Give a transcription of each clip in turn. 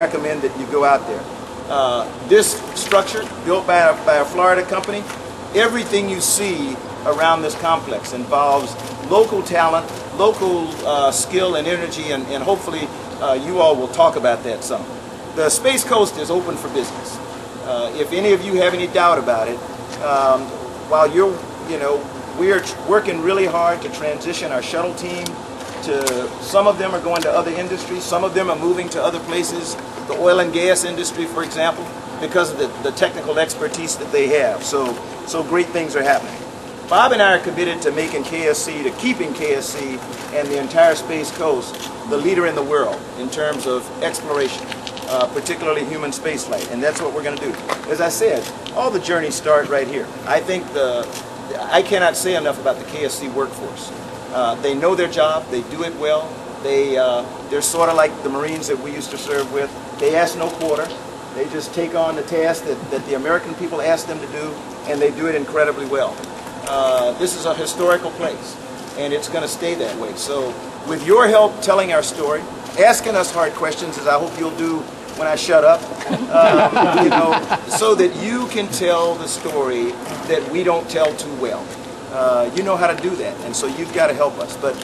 recommend that you go out there. This structure, built by a Florida company, everything you see around this complex involves local talent, local skill and energy, and hopefully you all will talk about that some. The Space Coast is open for business. If any of you have any doubt about it, while we're working really hard to transition our shuttle team some of them are going to other industries, some of them are moving to other places, the oil and gas industry, for example, because of the technical expertise that they have. So great things are happening. Bob and I are committed to keeping KSC and the entire Space Coast the leader in the world in terms of exploration, particularly human spaceflight, and that's what we're going to do. As I said, all the journeys start right here. I think I cannot say enough about the KSC workforce. They know their job, they do it well, they're sort of like the Marines that we used to serve with. They ask no quarter, they just take on the task that the American people ask them to do, and they do it incredibly well. This is a historical place, and it's going to stay that way. So with your help telling our story, asking us hard questions, as I hope you'll do when I shut up, so that you can tell the story that we don't tell too well. You know how to do that, and so you've got to help us. But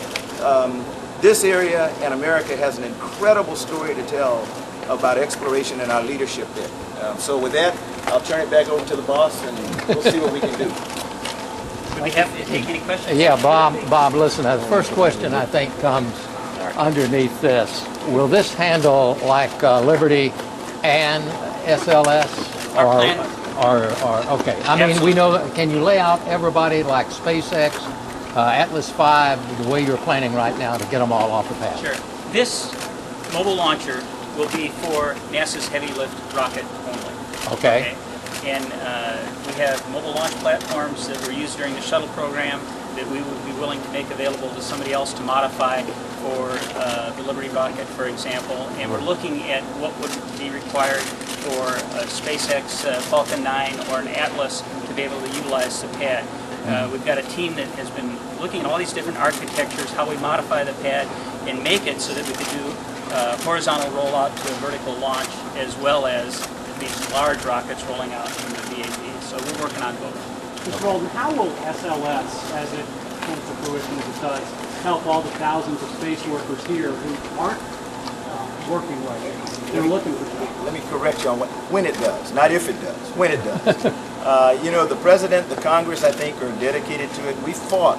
this area and America has an incredible story to tell about exploration and our leadership there. So with that, I'll turn it back over to the boss, and we'll see what we can do. Do we have to take any questions? Yeah, Bob, listen, the first question I think comes underneath this. Will this handle like Liberty and SLS? Okay. I mean, we know. Can you lay out everybody like SpaceX, Atlas V, the way you're planning right now to get them all off the path? Sure. This mobile launcher will be for NASA's heavy lift rocket only. Okay. And we have mobile launch platforms that were used during the shuttle program that we would be willing to make available to somebody else to modify for the Liberty rocket, for example. And we're looking at what would be required for a SpaceX Falcon 9 or an Atlas to be able to utilize the pad. We've got a team that has been looking at all these different architectures, how we modify the pad and make it so that we could do horizontal rollout to a vertical launch, as well as these large rockets rolling out from the VAB. So we're working on both. Mr. Bolden, how will SLS, as it comes to fruition as it does, help all the thousands of space workers here who aren't working right now? They're looking for jobs. Let me correct you on when it does, not if it does, when it does. The President, the Congress, I think, are dedicated to it. We fought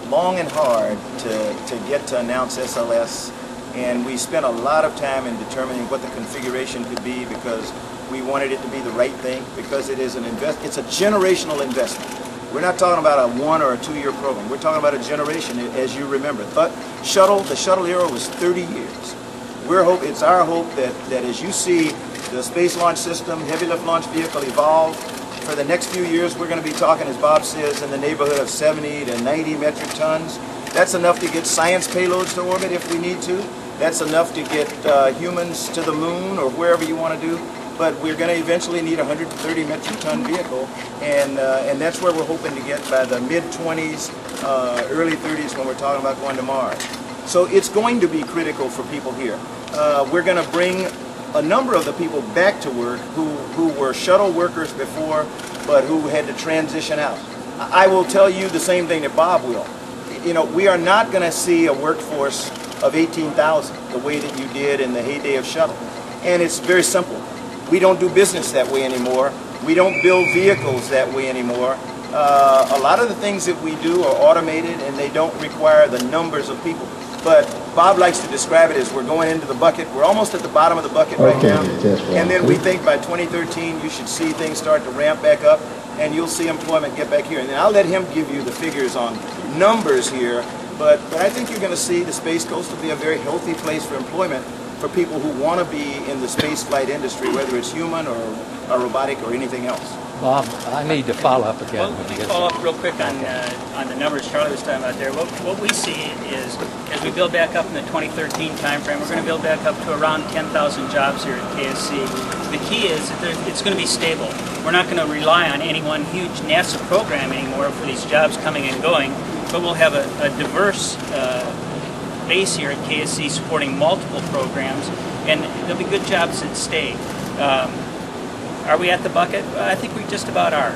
long and hard to get to announce SLS, and we spent a lot of time in determining what the configuration could be, because we wanted it to be the right thing, because it's a generational investment. We're not talking about a 1 or a 2 year program. We're talking about a generation, as you remember. The shuttle era was 30 years. It's our hope that as you see the Space Launch System, Heavy Lift Launch Vehicle evolve, for the next few years we're going to be talking, as Bob says, in the neighborhood of 70 to 90 metric tons. That's enough to get science payloads to orbit if we need to. That's enough to get humans to the moon or wherever you want to do. But we're going to eventually need a 130 metric ton vehicle, and that's where we're hoping to get by the mid-20s, early 30s when we're talking about going to Mars. So it's going to be critical for people here. We're going to bring a number of the people back to work who were shuttle workers before, but who had to transition out. I will tell you the same thing that Bob will. We are not going to see a workforce of 18,000 the way that you did in the heyday of shuttle. And it's very simple. We don't do business that way anymore. We don't build vehicles that way anymore. A lot of the things that we do are automated, and they don't require the numbers of people. But Bob likes to describe it as we're going into the bucket. We're almost at the bottom of the bucket right now. And then we think by 2013 you should see things start to ramp back up, and you'll see employment get back here. And then I'll let him give you the figures on numbers here. But I think you're going to see the Space Coast will be a very healthy place for employment for people who want to be in the space flight industry, whether it's human or robotic or anything else. Bob, I need to follow up again. Well, let me follow up real quick on the numbers Charlie was talking about there. What we see is, as we build back up in the 2013 timeframe, we're going to build back up to around 10,000 jobs here at KSC. The key is that it's going to be stable. We're not going to rely on any one huge NASA program anymore for these jobs coming and going, but we'll have a diverse base here at KSC supporting multiple programs, and there'll be good jobs that stay. Are we at the bucket? I think we just about are.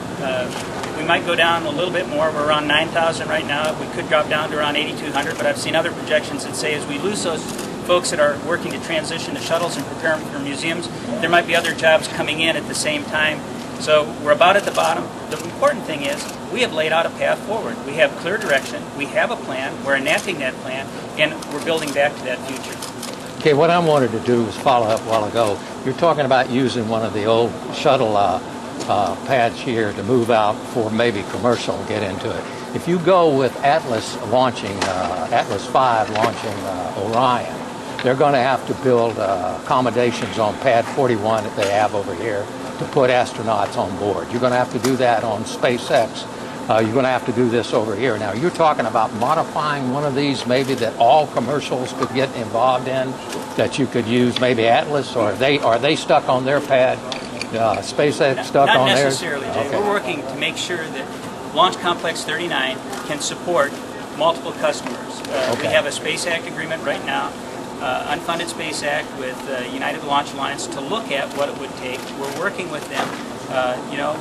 We might go down a little bit more. We're around 9,000 right now. We could drop down to around 8,200, but I've seen other projections that say as we lose those folks that are working to transition to shuttles and prepare them for museums, there might be other jobs coming in at the same time. So we're about at the bottom. The important thing is we have laid out a path forward. We have clear direction. We have a plan. We're enacting that plan, and we're building back to that future. Okay, what I wanted to do was follow up a while ago. You're talking about using one of the old shuttle pads here to move out for maybe commercial and get into it. If you go with Atlas launching, Atlas 5 launching Orion, they're going to have to build accommodations on pad 41 that they have over here to put astronauts on board. You're going to have to do that on SpaceX. You're going to have to do this over here. Now, you're talking about modifying one of these maybe that all commercials could get involved in, that you could use maybe Atlas, or are they stuck on their pad? SpaceX stuck on theirs? Not necessarily, Jay. Okay. We're working to make sure that Launch Complex 39 can support multiple customers. We have a Space Act agreement right now, unfunded Space Act with United Launch Alliance to look at what it would take. We're working with them.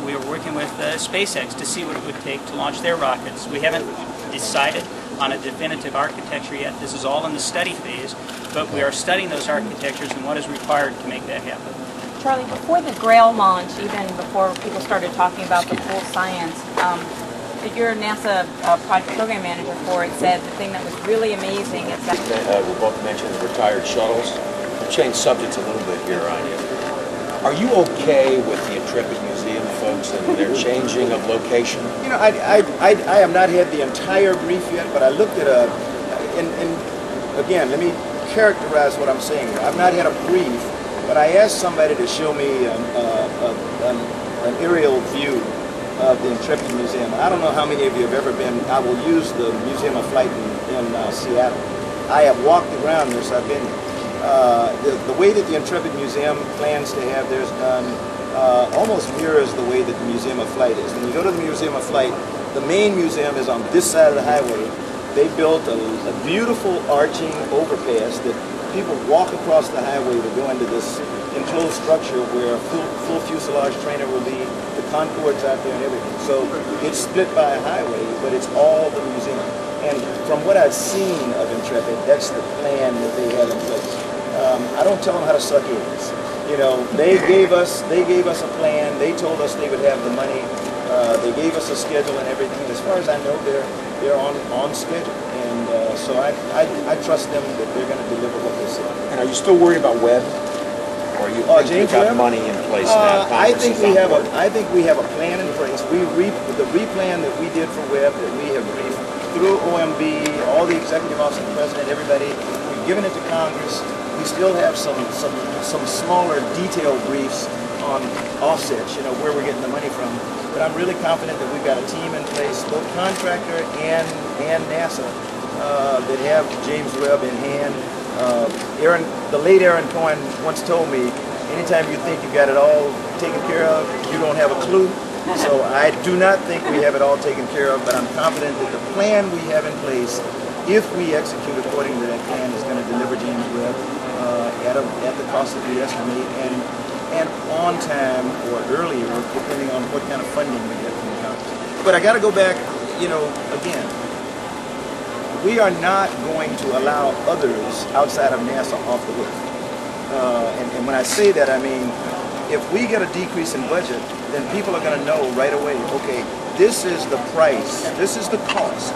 We are working with SpaceX to see what it would take to launch their rockets. We haven't decided on a definitive architecture yet. This is all in the study phase, but we are studying those architectures and what is required to make that happen. Charlie, before the Grail launch, even before people started talking about the full science, your NASA project program manager for it said the thing that was really amazing is that... we both mentioned the retired shuttles. We'll change subjects a little bit here on you. Are you okay with the Intrepid Museum folks and their changing of location? You know, I have not had the entire brief yet, but I looked at and again, let me characterize what I'm saying here. I've not had a brief, but I asked somebody to show me an aerial view of the Intrepid Museum. I don't know how many of you have ever been. I will use the Museum of Flight in Seattle. I have walked around this. I've been the way that the Intrepid Museum plans to have theirs done almost mirrors the way that the Museum of Flight is. When you go to the Museum of Flight, the main museum is on this side of the highway. They built a beautiful arching overpass that people walk across the highway to go into this enclosed structure where a full fuselage trainer will be, the Concorde's out there and everything. So it's split by a highway, but it's all the museum. And from what I've seen of Intrepid, that's the plan that they have in place. I don't tell them how to suck eggs. You know, they gave us a plan. They told us they would have the money. They gave us a schedule and everything. And as far as I know, they're on schedule. And so I trust them that they're going to deliver what they say. And are you still worried about Webb? Or you think you've got money in place now? I think we have a plan in place. The replan that we did for Webb, that we have briefed through OMB, all the executive office of the president, everybody. We've given it to Congress. We still have some smaller detailed briefs on offsets, you know, where we're getting the money from. But I'm really confident that we've got a team in place, both contractor and NASA, that have James Webb in hand. The late Aaron Cohen once told me, anytime you think you've got it all taken care of, you don't have a clue. So I do not think we have it all taken care of, but I'm confident that the plan we have in place, if we execute according to that plan, is going to deliver James Webb at the cost that we estimate and on time or earlier, depending on what kind of funding we get from the Congress. But I got to go back, you know, again. We are not going to allow others outside of NASA off the hook. And when I say that, I mean, if we get a decrease in budget, then people are going to know right away, okay, this is the price, this is the cost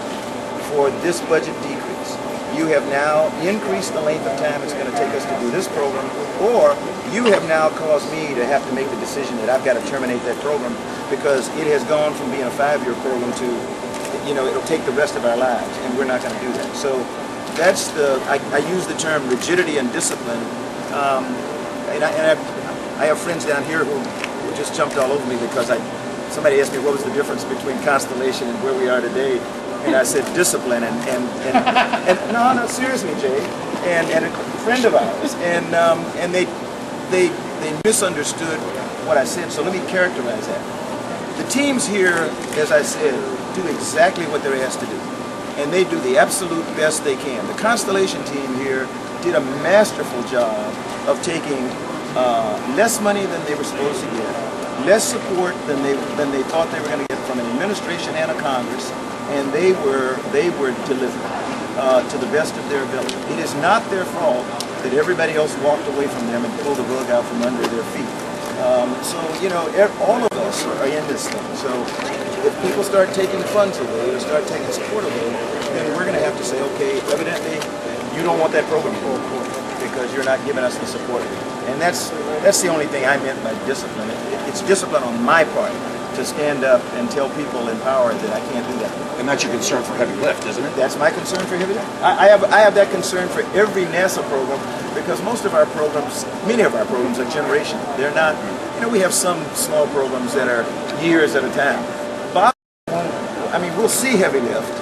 for this budget decrease. You have now increased the length of time it's going to take us to do this program, or you have now caused me to have to make the decision that I've got to terminate that program because it has gone from being a 5-year program to, you know, it'll take the rest of our lives, and we're not going to do that. So that's I use the term rigidity and discipline, and I have friends down here who just jumped all over me because somebody asked me what was the difference between Constellation and where we are today, and I said discipline, and no, seriously, Jay, and a friend of ours, and they misunderstood what I said, so let me characterize that. The teams here, as I said, do exactly what they're asked to do, and they do the absolute best they can. The Constellation team here, did a masterful job of taking less money than they were supposed to get, less support than they thought they were going to get from an administration and a Congress, and they were delivering to the best of their ability. It is not their fault that everybody else walked away from them and pulled the rug out from under their feet. So, you know, all of us are in this thing. So if people start taking funds away or start taking support away, then we're going to have to say, okay, evidently you don't want that program because you're not giving us the support. And that's the only thing I meant by discipline. It's discipline on my part to stand up and tell people in power that I can't do that. And that's your concern for heavy lift, isn't it? That's my concern for heavy lift. I have that concern for every NASA program because most of our programs, many of our programs are generational. They're not, you know, we have some small programs that are years at a time. Bob won't, I mean, we'll see heavy lift,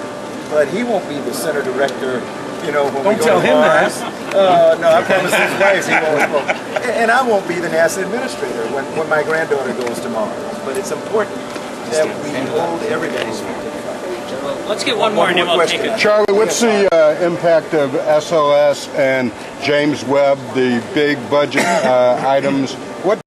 but he won't be the center director, you know, when we go to Mars. No, I promise his wife he won't. And I won't be the NASA administrator when my granddaughter goes to Mars. But it's important that we hold everybody's feet to the fire. Well, let's get one more and then we'll take it. Charlie, what's the impact of SLS and James Webb, the big budget items? What